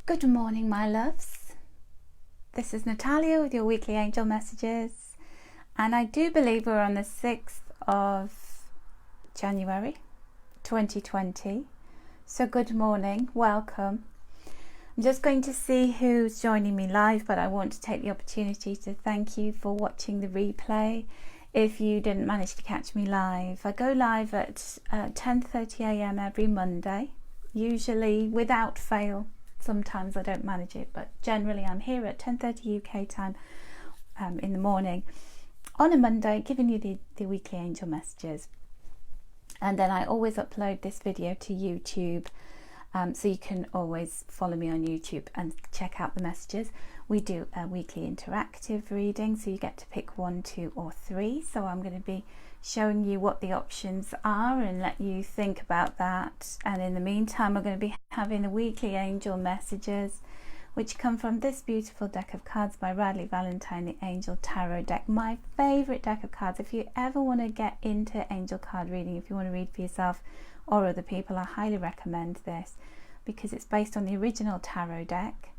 Good morning, my loves. This is Natalia with your weekly angel messages, and I do believe we're on the 6th of January 2020. So good morning, welcome. I'm just going to see who's joining me live, but I want to take the opportunity to thank you for watching the replay. If you didn't manage to catch me live, I go live at 10:30 a.m. every Monday, usually without fail. Sometimes I don't manage it, but generally I'm here at 10:30 UK time in the morning on a Monday, giving you the weekly angel messages. And then I always upload this video to YouTube, so you can always follow me on YouTube and check out the messages. We do a weekly interactive reading, so you get to pick 1, 2 or 3. So I'm going to be showing you what the options are and let you think about that. And in the meantime, we're going to be having the weekly angel messages, which come from this beautiful deck of cards by Radley Valentine, the Angel Tarot deck. My favorite deck of cards. If you ever want to get into angel card reading, if you want to read for yourself or other people, I highly recommend this because it's based on the original tarot deck,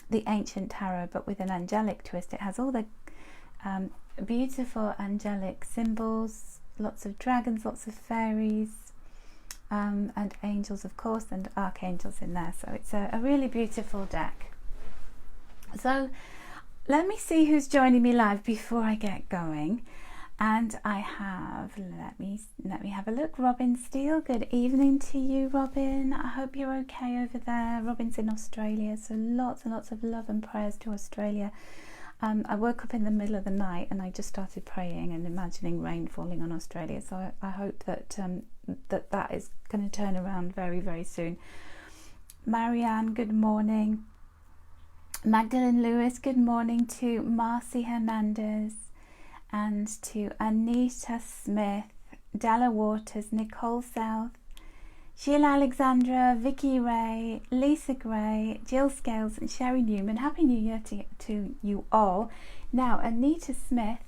the ancient tarot, but with an angelic twist. It has all the beautiful angelic symbols, lots of dragons, lots of fairies, and angels, of course, and archangels in there. So it's a really beautiful deck. So let me see who's joining me live before I get going. And I have, let me have a look. Robin Steele, good evening to you, Robin. I hope you're okay over there. Robin's in Australia, so lots and lots of love and prayers to Australia. I woke up in the middle of the night and I just started praying and imagining rain falling on Australia. So I hope that that is going to turn around very, very soon. Marianne, good morning. Magdalene Lewis, good morning to Marcy Hernandez and to Anita Smith, Della Waters, Nicole South, Sheila Alexandra, Vicky Ray, Lisa Gray, Jill Scales and Sherry Newman. Happy New Year to you all. Now, Anita Smith,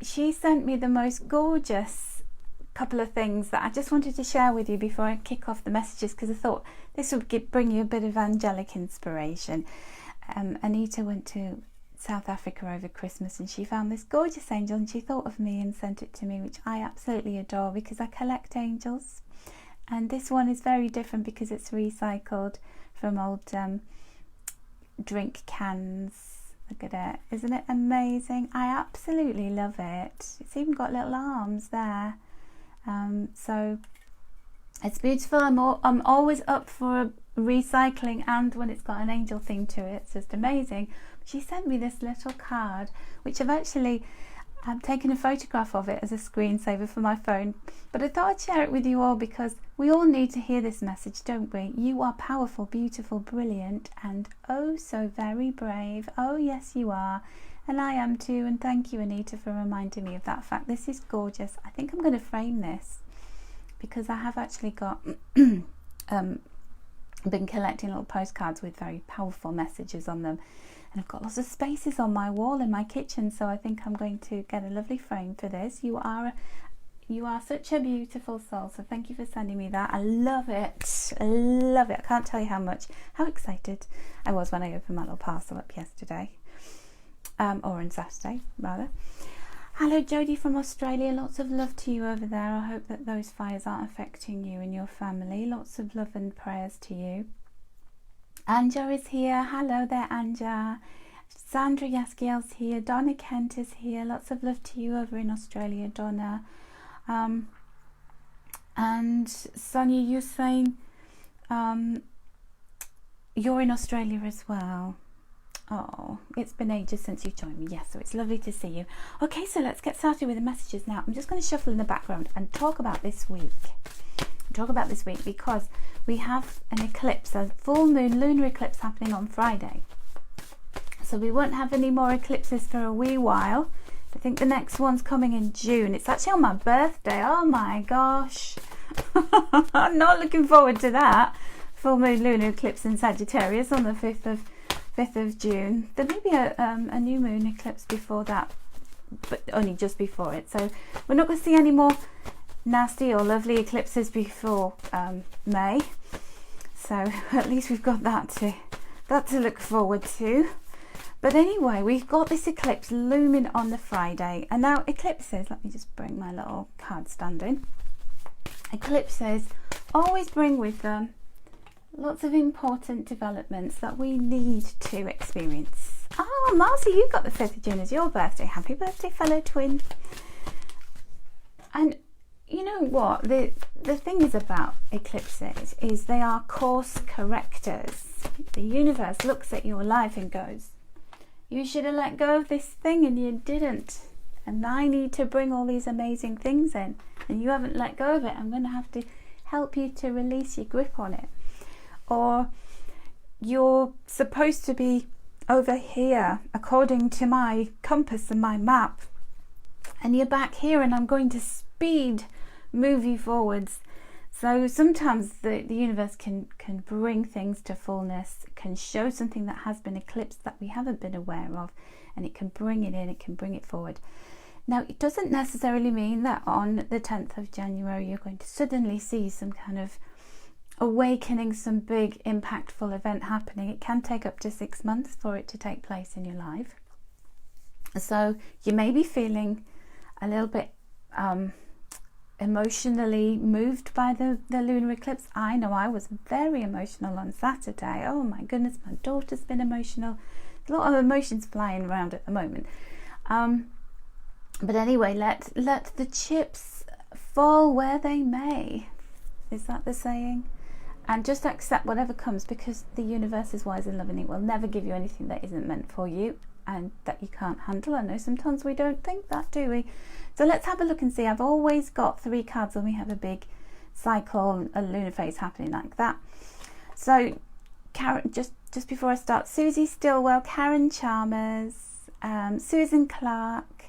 she sent me the most gorgeous couple of things that I just wanted to share with you before I kick off the messages, because I thought this would bring you a bit of angelic inspiration. Anita went to South Africa over Christmas and she found this gorgeous angel and she thought of me and sent it to me, which I absolutely adore because I collect angels. And this one is very different because it's recycled from old drink cans. Look at it. Isn't it amazing? I absolutely love it. It's even got little arms there. So it's beautiful. I'm always up for recycling, and when it's got an angel theme to it, it's just amazing. She sent me this little card, which I've actually taken a photograph of it as a screensaver for my phone, but I thought I'd share it with you all because we all need to hear this message, don't we? You are powerful, beautiful, brilliant, and oh so very brave. Oh yes you are, and I am too. And thank you, Anita, for reminding me of that fact. This is gorgeous. I think I'm going to frame this because I have actually got been collecting little postcards with very powerful messages on them, and I've got lots of spaces on my wall in my kitchen, so I think I'm going to get a lovely frame for this. You are such a beautiful soul, so thank you for sending me that. I love it. I love it. I can't tell you how excited I was when I opened my little parcel up yesterday, or on Saturday rather. Hello Jodie from Australia, lots of love to you over there. I hope that those fires aren't affecting you and your family. Lots of love and prayers to you. Anja is here. Hello there, Anja. Sandra Yaskiel's here. Donna Kent is here. Lots of love to you over in Australia, Donna. And Sonia, you're saying you're in Australia as well. Oh, it's been ages since you joined me. Yes, so it's lovely to see you. Okay, so let's get started with the messages now. I'm just going to shuffle in the background and talk about this week. Because we have an eclipse, a full moon lunar eclipse happening on Friday. So we won't have any more eclipses for a wee while. I think the next one's coming in June. It's actually on my birthday. Oh my gosh. I'm not looking forward to that. Full moon lunar eclipse in Sagittarius on the 5th of June. There may be a new moon eclipse before that, but only just before it. So we're not going to see any more nasty or lovely eclipses before May. So at least we've got that to look forward to. But anyway, we've got this eclipse looming on the Friday. And now eclipses, let me just bring my little card stand in. Eclipses always bring with them lots of important developments that we need to experience. Oh, Marcy, you've got the 5th of June as your birthday. Happy birthday, fellow twin. And you know what? The thing is about eclipses is they are course correctors. The universe looks at your life and goes, you should have let go of this thing and you didn't. And I need to bring all these amazing things in and you haven't let go of it. I'm going to have to help you to release your grip on it. Or you're supposed to be over here according to my compass and my map, and you're back here and I'm going to speed move you forwards. So sometimes the universe can bring things to fullness, can show something that has been eclipsed that we haven't been aware of, and it can bring it in, it can bring it forward. Now, it doesn't necessarily mean that on the 10th of January you're going to suddenly see some kind of awakening, some big impactful event happening. It can take up to 6 months for it to take place in your life. So you may be feeling a little bit emotionally moved by the lunar eclipse. I know I was very emotional on Saturday. Oh my goodness, my daughter's been emotional. There's a lot of emotions flying around at the moment. But anyway, let the chips fall where they may. Is that the saying? And just accept whatever comes, because the universe is wise and loving. It will never give you anything that isn't meant for you and that you can't handle. I know sometimes we don't think that, do we? So let's have a look and see. I've always got 3 cards when we have a big cycle, a lunar phase happening like that. So Karen, just before I start, Susie Stillwell, Karen Chalmers, Susan Clark,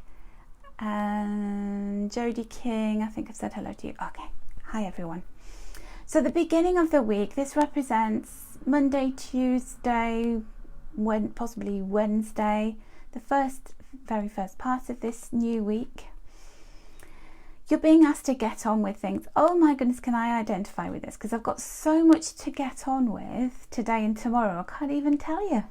and Jodie King. I think I've said hello to you. Okay. Hi everyone. So the beginning of the week, this represents Monday, Tuesday, possibly Wednesday, the very first part of this new week. You're being asked to get on with things. Oh my goodness, can I identify with this? Because I've got so much to get on with today and tomorrow. I can't even tell you.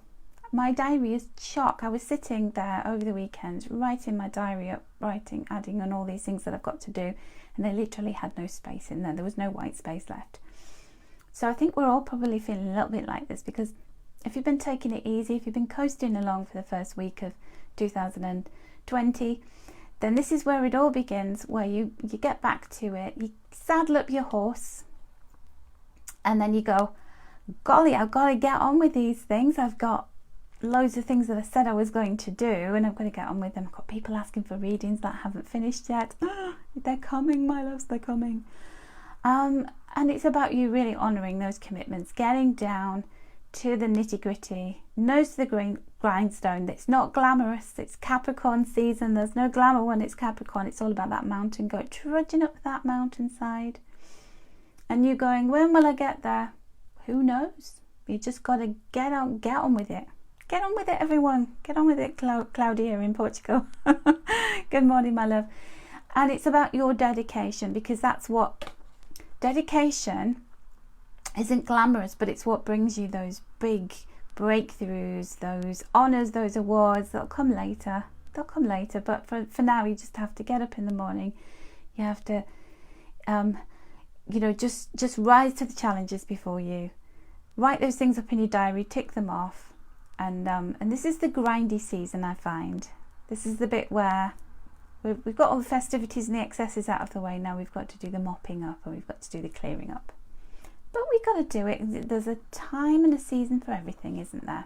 My diary is chock. I was sitting there over the weekend, writing my diary up, adding on all these things that I've got to do. And they literally had no space in there. There was no white space left. So I think we're all probably feeling a little bit like this, because if you've been taking it easy, if you've been coasting along for the first week of 2020, then this is where it all begins, where you get back to it, you saddle up your horse, and then you go, golly, I've got to get on with these things. I've got loads of things that I said I was going to do, and I've got to get on with them. I've got people asking for readings that haven't finished yet. They're coming, my loves, they're coming. And it's about you really honouring those commitments, getting down to the nitty-gritty, nose to the grindstone. It's not glamorous. It's Capricorn season. There's no glamour when it's Capricorn. It's all about that mountain goat, trudging up that mountainside, and you going, when will I get there? Who knows? You just got to get on with it. Get on with it, everyone. Get on with it, Claudia in Portugal. Good morning, my love. And it's about your dedication, because that's what dedication isn't glamorous, but it's what brings you those big breakthroughs, those honours, those awards. They'll come later. But for now, you just have to get up in the morning. You have to, just rise to the challenges before you. Write those things up in your diary, tick them off. And this is the grindy season, I find. This is the bit where we've got all the festivities and the excesses out of the way. Now we've got to do the mopping up, and we've got to do the clearing up. But we've got to do it. There's a time and a season for everything, isn't there?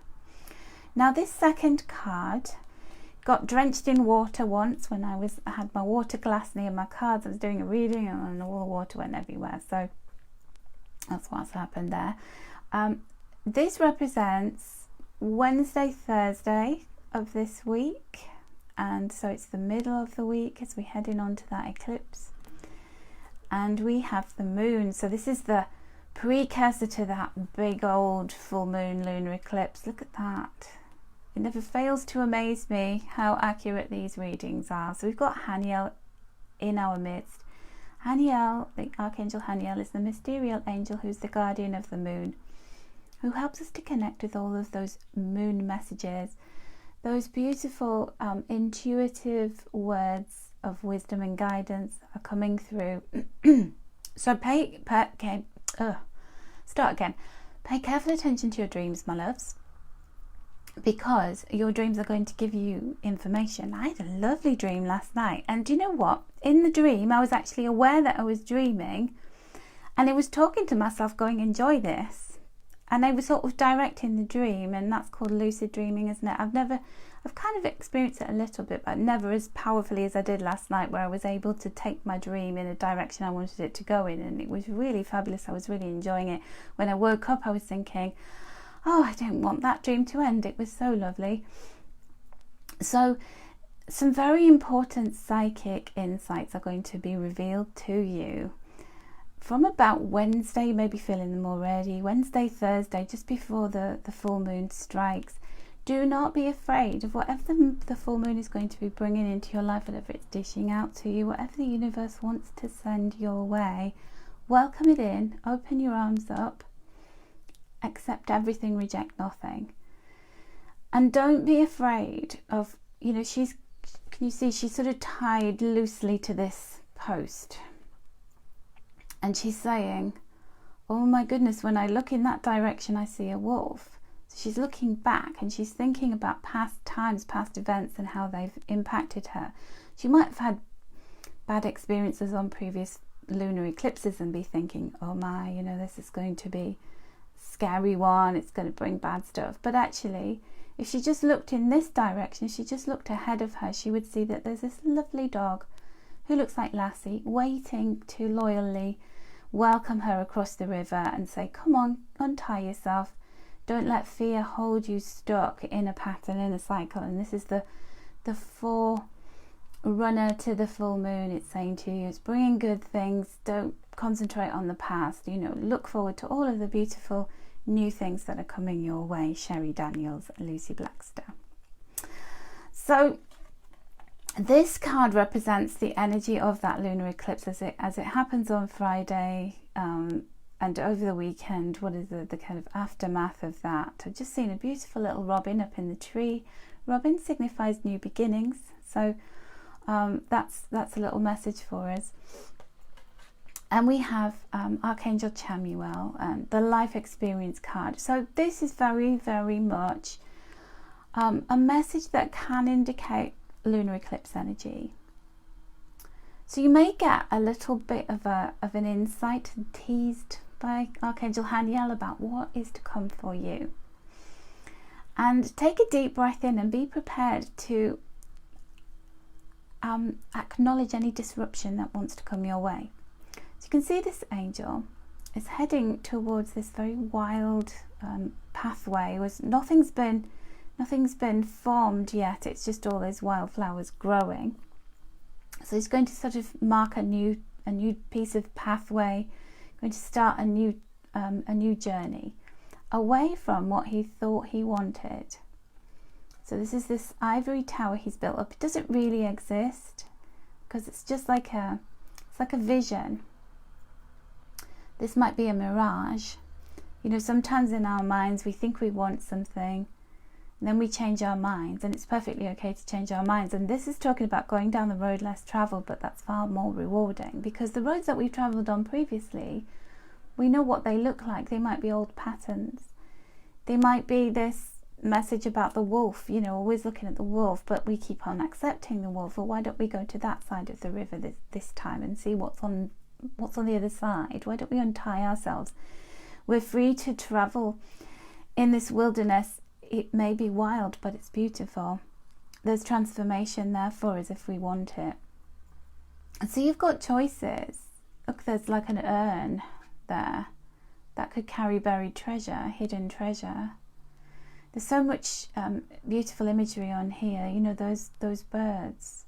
Now this second card got drenched in water once when I had my water glass near my cards. I was doing a reading and all the water went everywhere. So that's what's happened there. This represents Wednesday, Thursday of this week. And so it's the middle of the week as we're heading on to that eclipse. And we have the moon. So this is the precursor to that big old full moon lunar eclipse. Look at that. It never fails to amaze me how accurate these readings are. So we've got Haniel in our midst. Haniel, the Archangel Haniel, is the mysterious angel who's the guardian of the moon, who helps us to connect with all of those moon messages, those beautiful intuitive words of wisdom and guidance are coming through. So pay careful attention to your dreams, my loves, because your dreams are going to give you information. I had a lovely dream last night, and do you know what? In the dream, I was actually aware that I was dreaming, and I was talking to myself going, enjoy this, and I was sort of directing the dream, and that's called lucid dreaming, isn't it? I've kind of experienced it a little bit, but never as powerfully as I did last night, where I was able to take my dream in a direction I wanted it to go in, and it was really fabulous. I was really enjoying it. When I woke up, I was thinking, oh, I don't want that dream to end. It was so lovely. So some very important psychic insights are going to be revealed to you from about Wednesday. You may be feeling them already. Wednesday, Thursday, just before the full moon strikes. Do not be afraid of whatever the full moon is going to be bringing into your life, whatever it's dishing out to you, whatever the universe wants to send your way. Welcome it in, open your arms up, accept everything, reject nothing. And don't be afraid of, can you see she's sort of tied loosely to this post. And she's saying, oh my goodness, when I look in that direction, I see a wolf. She's looking back and she's thinking about past times, past events, and how they've impacted her. She might have had bad experiences on previous lunar eclipses and be thinking, oh my, this is going to be a scary one, it's going to bring bad stuff. But actually, if she just looked in this direction, she just looked ahead of her, she would see that there's this lovely dog who looks like Lassie, waiting to loyally welcome her across the river and say, come on, untie yourself. Don't let fear hold you stuck in a pattern, in a cycle. And this is the forerunner to the full moon. It's saying to you, it's bringing good things. Don't concentrate on the past. Look forward to all of the beautiful new things that are coming your way. Sherry Daniels, Lucy Blackster. So this card represents the energy of that lunar eclipse as it happens on Friday. And over the weekend, what is the kind of aftermath of that? I've just seen a beautiful little robin up in the tree. Robin signifies new beginnings, so that's a little message for us. And we have Archangel Chamuel and the life experience card. So this is very, very much a message that can indicate lunar eclipse energy. So you may get a little bit of an insight teased by Archangel Haniel about what is to come for you. And take a deep breath in and be prepared to acknowledge any disruption that wants to come your way. So you can see this angel is heading towards this very wild pathway. Nothing's been formed yet. It's just all those wildflowers growing. So he's going to sort of mark a new piece of pathway, going to start a new journey away from what he thought he wanted. So this ivory tower he's built up. It doesn't really exist because it's just like a vision. This might be a mirage. Sometimes in our minds we think we want something, and then we change our minds, and it's perfectly okay to change our minds. And this is talking about going down the road less travelled, but that's far more rewarding, because the roads that we've travelled on previously, we know what they look like. They might be old patterns. They might be this message about the wolf, always looking at the wolf, but we keep on accepting the wolf. Well, why don't we go to that side of the river this time and see what's on the other side? Why don't we untie ourselves? We're free to travel in this wilderness. It may be wild, but it's beautiful. There's transformation there for us if we want it. And so you've got choices. Look, there's like an urn there that could carry buried treasure, hidden treasure. There's so much beautiful imagery on here. Those birds.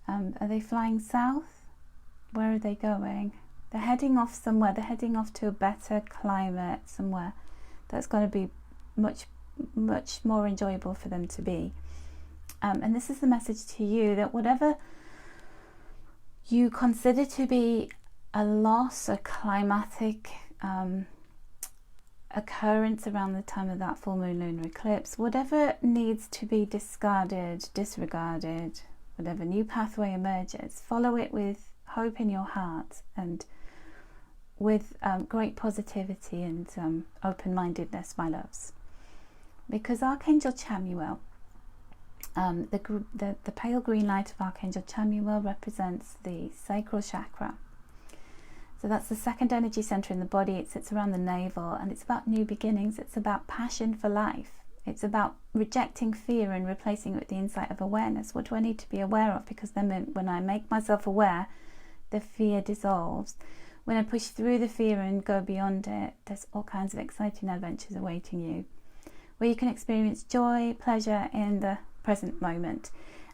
Are they flying south? Where are they going? They're heading off somewhere. They're heading off to a better climate somewhere that's going to be much more enjoyable for them to be. And this is the message to you, that whatever you consider to be a loss, a climatic occurrence around the time of that full moon lunar eclipse. Whatever needs to be discarded, disregarded, whatever new pathway emerges, follow it with hope in your heart and with great positivity and open-mindedness, my loves. Because Archangel Chamuel, the pale green light of Archangel Chamuel represents the sacral chakra. So that's the second energy center in the body. It sits around the navel, and it's about new beginnings. It's about passion for life. It's about rejecting fear and replacing it with the insight of awareness. What do I need to be aware of? Because then when I make myself aware, the fear dissolves. When I push through the fear and go beyond it, there's all kinds of exciting adventures awaiting you, where you can experience joy, pleasure in the present moment.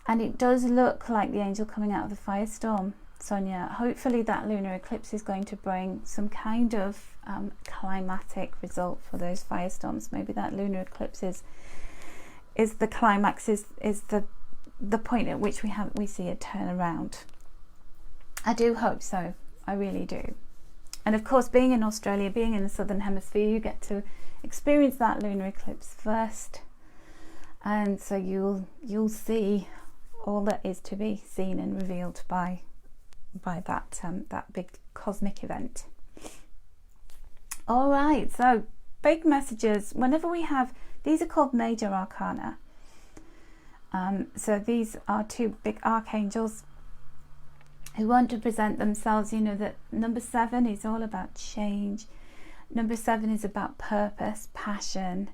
And it does look like the angel coming out of the firestorm, Sonia. Hopefully that lunar eclipse is going to bring some kind of climatic result for those firestorms. Maybe that lunar eclipse is the climax, is the point at which we see a turnaround. I do hope so. I really do. And of course, being in Australia, being in the southern hemisphere, you get to experience that lunar eclipse first, and so you'll see all that is to be seen and revealed by that big cosmic event. All right, so big messages. Whenever we have, these are called major arcana. So these are two big archangels who want to present themselves. You know that number 7 is all about change. Number 7 is about purpose, passion.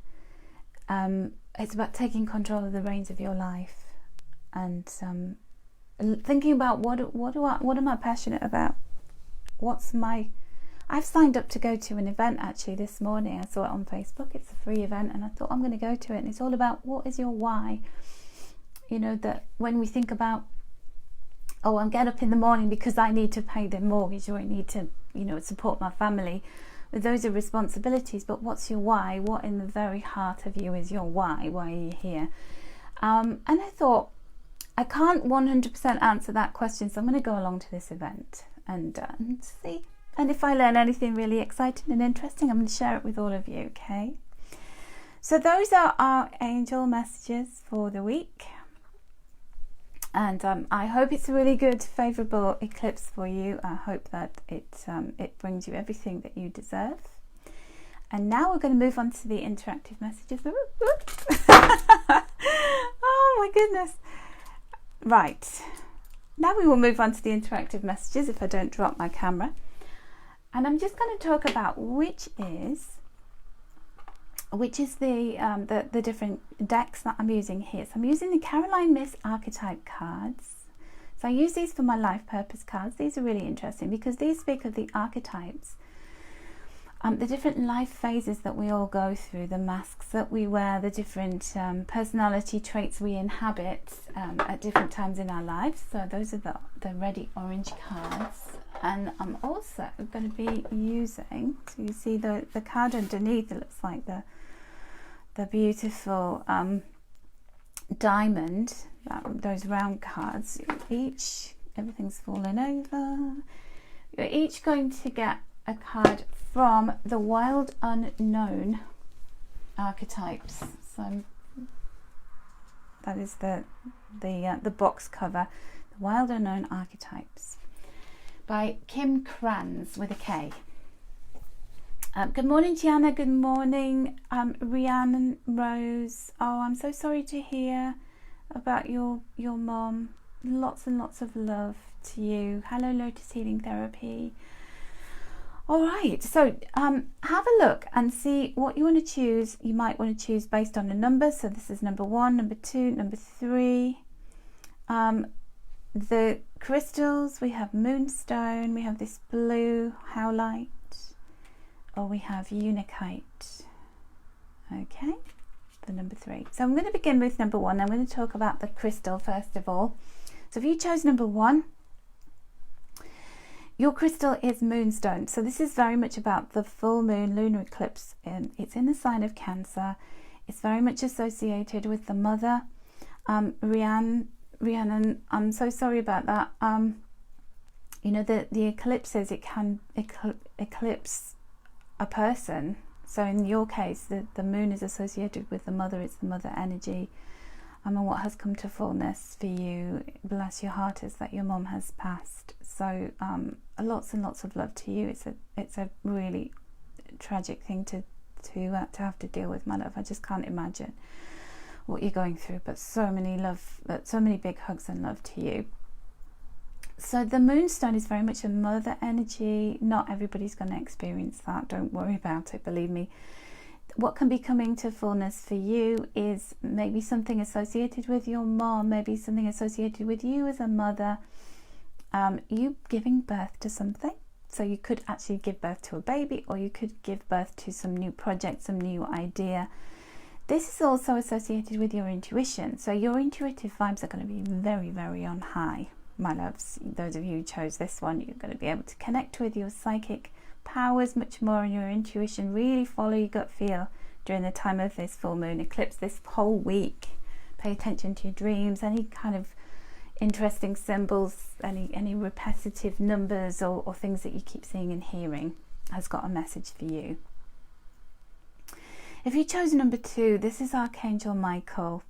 It's about taking control of the reins of your life and thinking about what am I passionate about? I've signed up to go to an event actually this morning. I saw it on Facebook. It's a free event, and I thought I'm going to go to it. And it's all about what is your why. You know, that when we think about, oh, I'll get up in the morning because I need to pay the mortgage, or I need to, support my family. Those are responsibilities, but what's your why? What in the very heart of you is your why? Why are you here? And I thought, I can't 100% answer that question, so I'm going to go along to this event and see. And if I learn anything really exciting and interesting, I'm going to share it with all of you, okay? So those are our angel messages for the week. And I hope it's a really good, favourable eclipse for you. I hope that it brings you everything that you deserve. And now we're going to move on to the interactive messages. Oh my goodness. Right. Now we will move on to the interactive messages if I don't drop my camera. And I'm just going to talk about which is the different decks that I'm using here. So I'm using the Caroline Miss archetype cards. So I use these for my life purpose cards. These are really interesting because these speak of the archetypes, the different life phases that we all go through, the masks that we wear, the different personality traits we inhabit at different times in our lives. So those are the ready orange cards. And I'm also going to be using, so you see the card underneath, it looks like the beautiful diamond, those round cards. Everything's falling over. You're each going to get a card from the Wild Unknown archetypes. So that is the box cover, the Wild Unknown archetypes, by Kim Kranz with a K. Good morning, Gianna. Good morning, Rhiannon Rose. Oh, I'm so sorry to hear about your mom. Lots and lots of love to you. Hello, Lotus Healing Therapy. All right, so have a look and see what you want to choose. You might want to choose based on a number. So this is number 1, number 2, number 3. The crystals, we have moonstone, we have this blue howlite, or we have unikite. Okay, for number 3. So I'm going to begin with number 1. I'm going to talk about the crystal first of all. So if you chose number 1, your crystal is moonstone. So this is very much about the full moon lunar eclipse, and it's in the sign of Cancer. It's very much associated with the mother. Rhiannon, I'm so sorry about that. you know, the eclipses, it can eclipse a person. So in your case, the moon is associated with the mother. It's the mother energy. And what has come to fullness for you, bless your heart, is that your mom has passed. So lots and lots of love to you. It's a really tragic thing to have to deal with, my love. I just can't imagine what you're going through. But so many big hugs and love to you. So the moonstone is very much a mother energy. Not everybody's going to experience that. Don't worry about it. Believe me. What can be coming to fullness for you is maybe something associated with your mom, maybe something associated with you as a mother, you giving birth to something. So you could actually give birth to a baby, or you could give birth to some new project, some new idea. This is also associated with your intuition. So your intuitive vibes are going to be very, very on high, my loves. Those of you who chose this one, you're going to be able to connect with your psychic powers much more, and your intuition. Really follow your gut feel during the time of this full moon eclipse, this whole week. Pay attention to your dreams, any kind of interesting symbols, any repetitive numbers or things that you keep seeing and hearing has got a message for you. If you chose number 2, this is Archangel Michael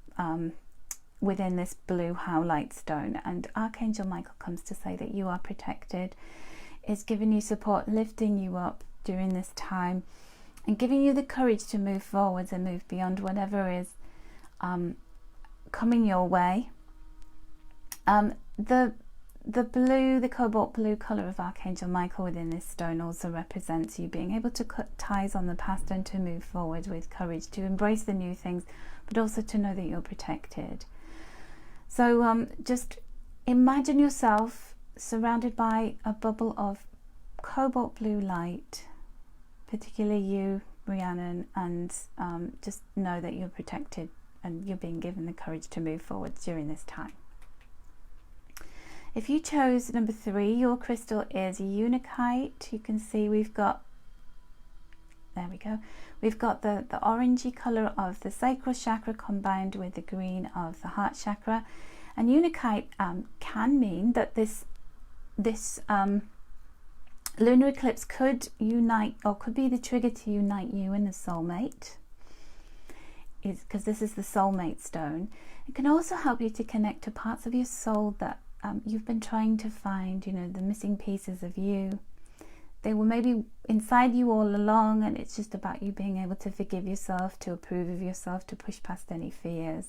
within this blue howlite stone, and Archangel Michael comes to say that you are protected. Is giving you support, lifting you up during this time, and giving you the courage to move forwards and move beyond whatever is coming your way. The cobalt blue colour of Archangel Michael within this stone also represents you being able to cut ties on the past and to move forward with courage, to embrace the new things, but also to know that you're protected. So just imagine yourself surrounded by a bubble of cobalt blue light, particularly you, Rhiannon, and just know that you're protected and you're being given the courage to move forward during this time. If you chose number 3, your crystal is Unakite. You can see we've got, there we go, we've got the orangey colour of the sacral chakra combined with the green of the heart chakra. And Unakite can mean that this lunar eclipse could unite, or could be the trigger to unite you and a soulmate, because this is the soulmate stone. It can also help you to connect to parts of your soul that you've been trying to find, you know, the missing pieces of you. They were maybe inside you all along, and it's just about you being able to forgive yourself, to approve of yourself, to push past any fears,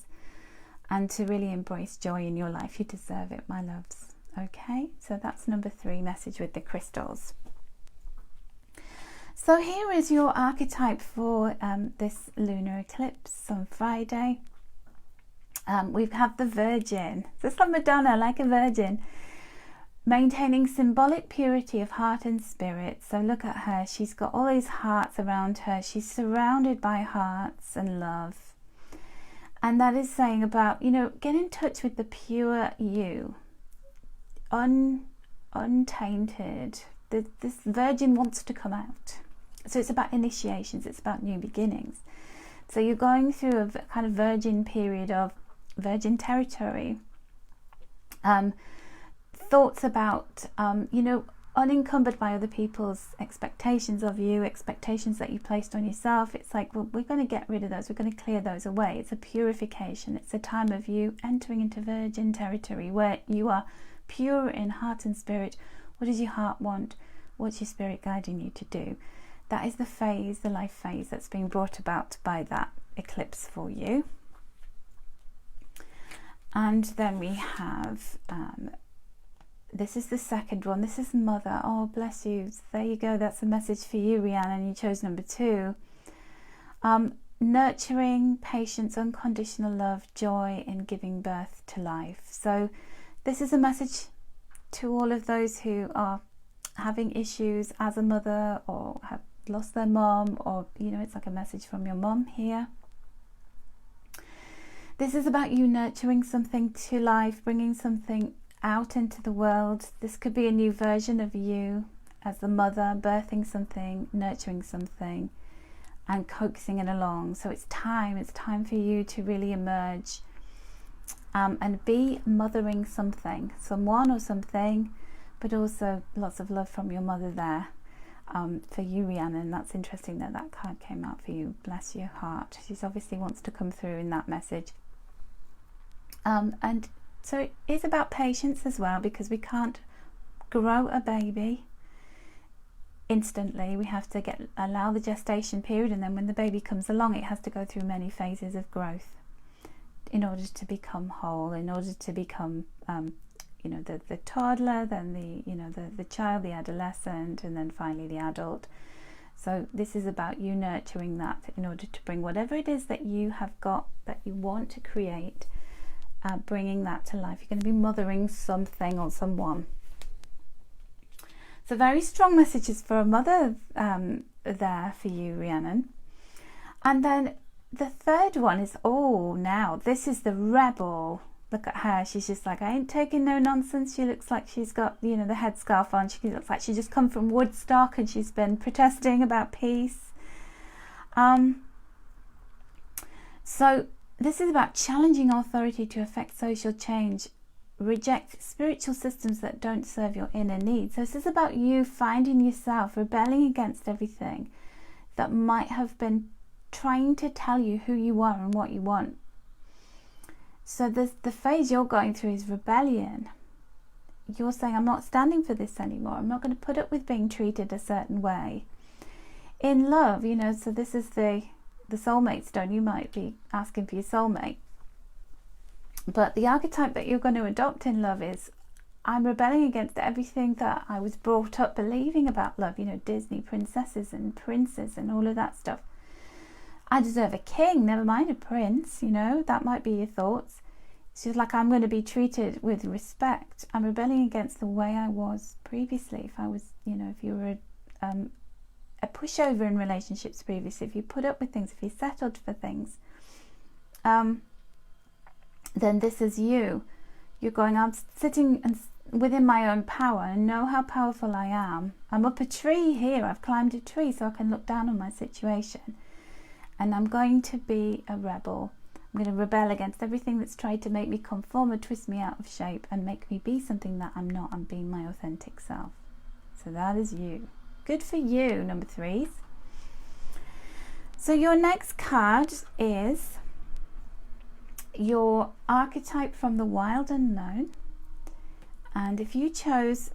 and to really embrace joy in your life. You deserve it, my loves. Okay, so that's number 3 message with the crystals. So here is your archetype for this lunar eclipse on Friday. We have the Virgin, just like Madonna, like a virgin, maintaining symbolic purity of heart and spirit. So look at her, she's got all these hearts around her, she's surrounded by hearts and love. And that is saying about, you know, get in touch with the pure you, untainted. This virgin wants to come out. So it's about initiations, it's about new beginnings. So you're going through a kind of virgin period of virgin territory. Thoughts about, you know, unencumbered by other people's expectations of you, expectations that you placed on yourself. It's like, well, we're going to get rid of those, we're going to clear those away. It's a purification. It's a time of you entering into virgin territory where you are pure in heart and spirit. What does your heart want? What's your spirit guiding you to do? That is the phase, the life phase that's being brought about by that eclipse for you. And then we have this is the second one. This is Mother. Oh, bless you. So there you go. That's a message for you, Rhiannon. You chose number 2. Nurturing, patience, unconditional love, joy in giving birth to life. So this is a message to all of those who are having issues as a mother, or have lost their mom, or, you know, it's like a message from your mom here. This is about you nurturing something to life, bringing something out into the world. This could be a new version of you as the mother, birthing something, nurturing something, and coaxing it along. So it's time for you to really emerge and be mothering something, someone or something, but also lots of love from your mother there. For you, Rhiannon, that's interesting that that card came out for you. Bless your heart. She obviously wants to come through in that message. And so it is about patience as well, because we can't grow a baby instantly. We have to allow the gestation period, and then when the baby comes along, it has to go through many phases of growth in order to become whole, in order to become you know, the toddler, then the child, the adolescent, and then finally the adult. So this is about you nurturing that in order to bring whatever it is that you have got that you want to create, bringing that to life. You're going to be mothering something or someone. So very strong messages for a mother there for you, Rhiannon. And then the third one is, oh, now this is the rebel. Look at her. She's just like, I ain't taking no nonsense. She looks like she's got, you know, the headscarf on. She looks like she just come from Woodstock and she's been protesting about peace. So this is about challenging authority to effect social change. Reject spiritual systems that don't serve your inner needs. So this is about you finding yourself, rebelling against everything that might have been trying to tell you who you are and what you want. So the phase you're going through is rebellion. You're saying, I'm not standing for this anymore. I'm not going to put up with being treated a certain way. In love, you know, so this is the soulmate stone. You might be asking for your soulmate. But the archetype that you're going to adopt in love is, I'm rebelling against everything that I was brought up believing about love. You know, Disney princesses and princes and all of that stuff. I deserve a king, never mind a prince, you know, that might be your thoughts. She's like, I'm going to be treated with respect. I'm rebelling against the way I was previously. If I was, you know, if you were a pushover in relationships previously, if you put up with things, if you settled for things, then this is you. You're going, I'm sitting within my own power and know how powerful I am. I'm up a tree here. I've climbed a tree so I can look down on my situation. And I'm going to be a rebel. I'm going to rebel against everything that's tried to make me conform or twist me out of shape and make me be something that I'm not. I'm being my authentic self. So that is you. Good for you, number 3s. So your next card is your archetype from the wild unknown. And if you chose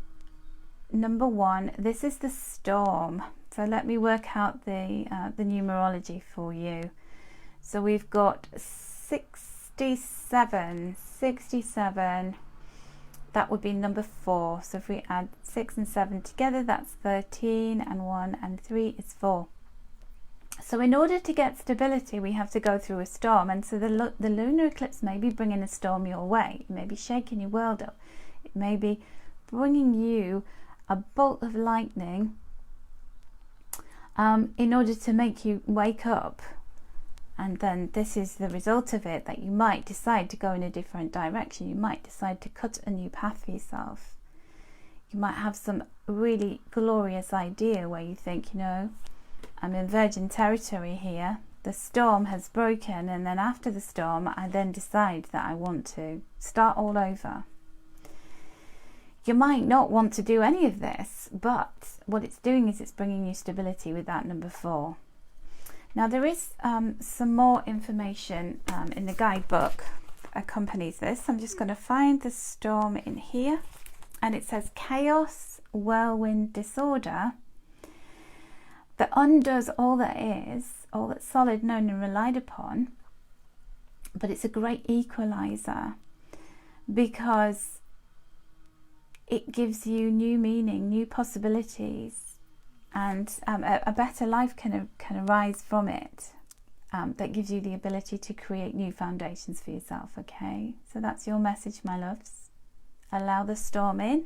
number 1, this is the storm. So let me work out the numerology for you. So we've got 67. That would be number 4. So if we add 6 and 7 together, that's 13, and 1 and 3 is 4. So in order to get stability, we have to go through a storm. And so the lunar eclipse may be bringing a storm your way. It may be shaking your world up. It may be bringing you a bolt of lightning in order to make you wake up. And then this is the result of it, that you might decide to go in a different direction. You might decide to cut a new path for yourself. You might have some really glorious idea where you think, you know, I'm in virgin territory here. The storm has broken, and then after the storm, I then decide that I want to start all over. You might not want to do any of this, but what it's doing is it's bringing you stability with that number 4. Now there is some more information in the guidebook that accompanies this. I'm just going to find the storm in here, and it says chaos, whirlwind, disorder that undoes all that is, all that's solid, known and relied upon. But it's a great equalizer, because it gives you new meaning, new possibilities, and a better life can arise from it. That gives you the ability to create new foundations for yourself. Okay, so that's your message, my loves. Allow the storm in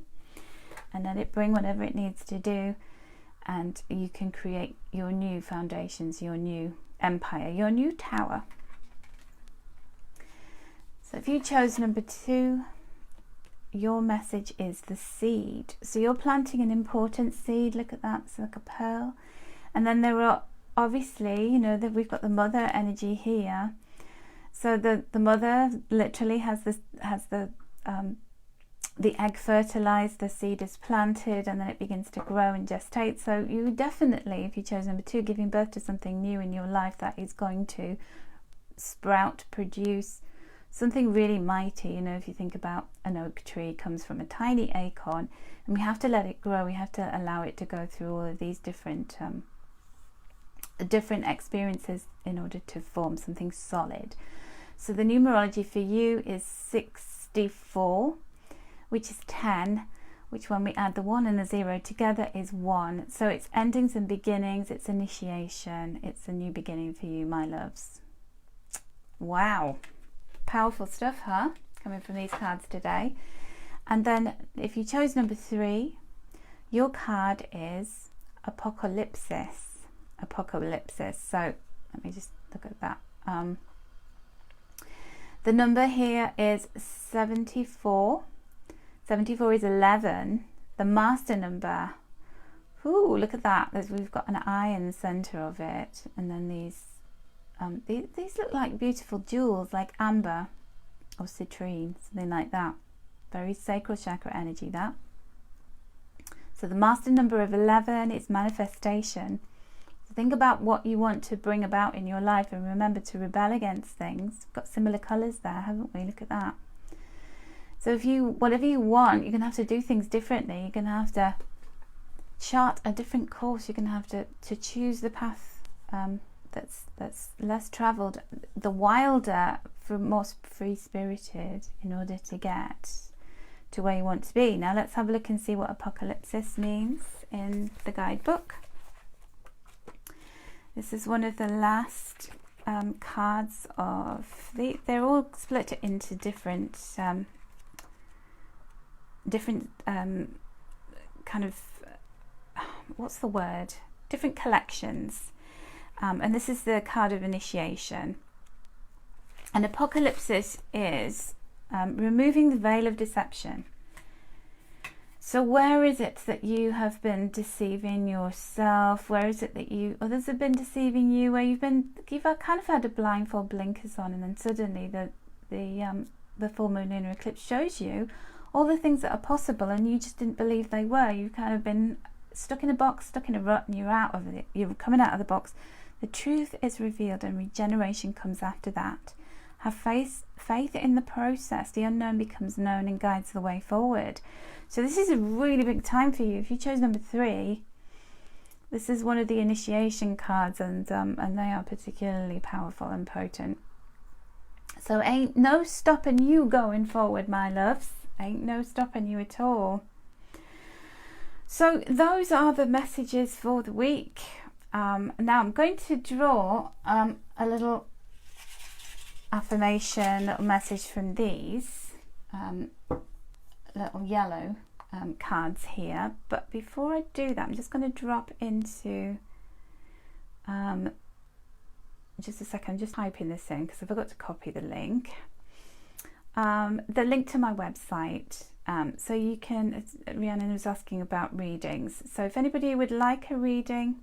and let it bring whatever it needs to do, and you can create your new foundations, your new empire, your new tower. So if you chose number 2, your message is the seed. So you're planting an important seed. Look at that. It's like a pearl. And then there are, obviously, you know, that we've got the mother energy here. So the mother literally has the the egg fertilized, the seed is planted, and then it begins to grow and gestate. So you definitely, if you chose number 2, giving birth to something new in your life that is going to sprout, produce something really mighty. You know, if you think about an oak tree, comes from a tiny acorn, and we have to let it grow. We have to allow it to go through all of these different experiences in order to form something solid. So the numerology for you is 64, which is 10, which when we add the 1 and the 0 together is 1. So it's endings and beginnings, it's initiation, it's a new beginning for you, my loves. Wow, powerful stuff, huh? Coming from these cards today. And then if you chose number 3, your card is Apocalypsis. So let me just look at that. The number here is 74. 74 is 11. The master number. Ooh, look at that. We've got an eye in the center of it, and then these look like beautiful jewels, like amber or citrine, something like that. Very sacral chakra energy, that. So the master number of 11 is manifestation. Think about what you want to bring about in your life, and remember to rebel against things. We've got similar colors there, haven't we? Look at that. So if you, whatever you want, you're going to have to do things differently. You're going to have to chart a different course. You're going to have to choose the path that's less traveled, the wilder, more free-spirited, in order to get to where you want to be. Now let's have a look and see what Apocalypsis means in the guidebook. This is one of the last cards of they're all split into different kind of, what's the word? Different collections. And this is the card of initiation. And Apocalypsis is removing the veil of deception. So where is it that you have been deceiving yourself? Where is it that others have been deceiving you? Where you've kind of had a blindfold, blinkers on, and then suddenly the full moon lunar eclipse shows you all the things that are possible, and you just didn't believe they were. You've kind of been stuck in a box, stuck in a rut, and you're out of it. You're coming out of the box. The truth is revealed, and regeneration comes after that. Have faith in the process. The unknown becomes known and guides the way forward. So this is a really big time for you. If you chose number 3, this is one of the initiation cards, and they are particularly powerful and potent. So ain't no stopping you going forward, my loves. Ain't no stopping you at all. So those are the messages for the week. Now I'm going to draw a little affirmation, little message from these little yellow cards here. But before I do that, I'm just going to drop into just a second. I'm just typing this in because I forgot to copy the link. The link to my website. So you can, Rhiannon was asking about readings. So if anybody would like a reading,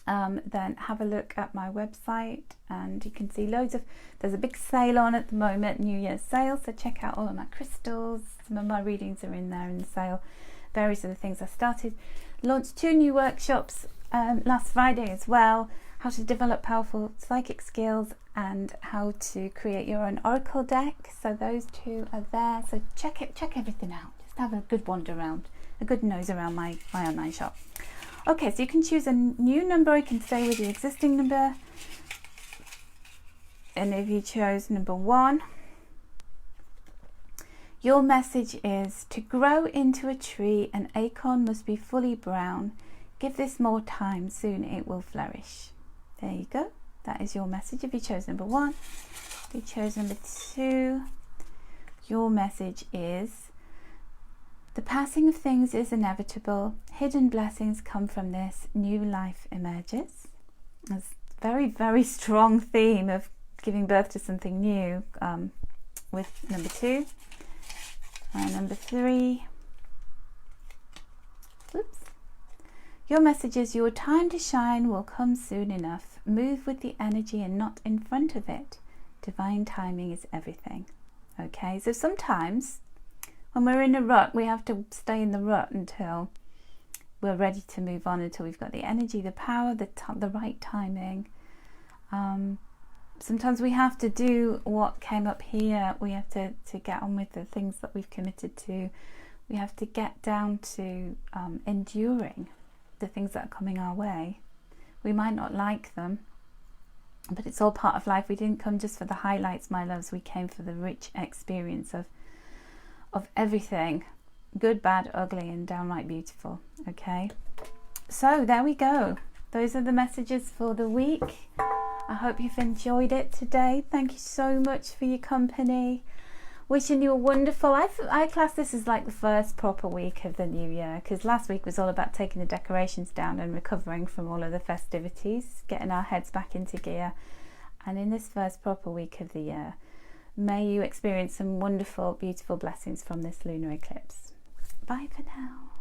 then have a look at my website, and you can see there's a big sale on at the moment, New Year's sale, so check out all of my crystals. Some of my readings are in there in the sale. Various of the things I launched 2 new workshops last Friday as well, how to develop powerful psychic skills and how to create your own oracle deck. So those 2 are there, so check everything out. Just have a good wander around, a good nose around my online shop. Okay, so you can choose a new number, or you can stay with your existing number. And if you chose number 1, your message is: to grow into a tree, an acorn must be fully brown. Give this more time, soon it will flourish. There you go. That is your message if you chose number 1. If you chose number 2, your message is: the passing of things is inevitable. Hidden blessings come from this. New life emerges. That's a very, very strong theme of giving birth to something new with number 2. And number 3. Oops. Your message is: your time to shine will come soon enough. Move with the energy and not in front of it. Divine timing is everything. Okay, so sometimes when we're in a rut, we have to stay in the rut until we're ready to move on, until we've got the energy, the power, the right timing. Sometimes we have to do what came up here. We have to get on with the things that we've committed to. We have to get down to enduring the things that are coming our way. We might not like them, but it's all part of life. We didn't come just for the highlights, my loves. We came for the rich experience of everything, good, bad, ugly, and downright beautiful. Okay, so there we go. Those are the messages for the week. I hope you've enjoyed it today. Thank you so much for your company. Wishing you a wonderful, I class this as like the first proper week of the new year, because last week was all about taking the decorations down and recovering from all of the festivities, getting our heads back into gear. And in this first proper week of the year, may you experience some wonderful, beautiful blessings from this lunar eclipse. Bye for now.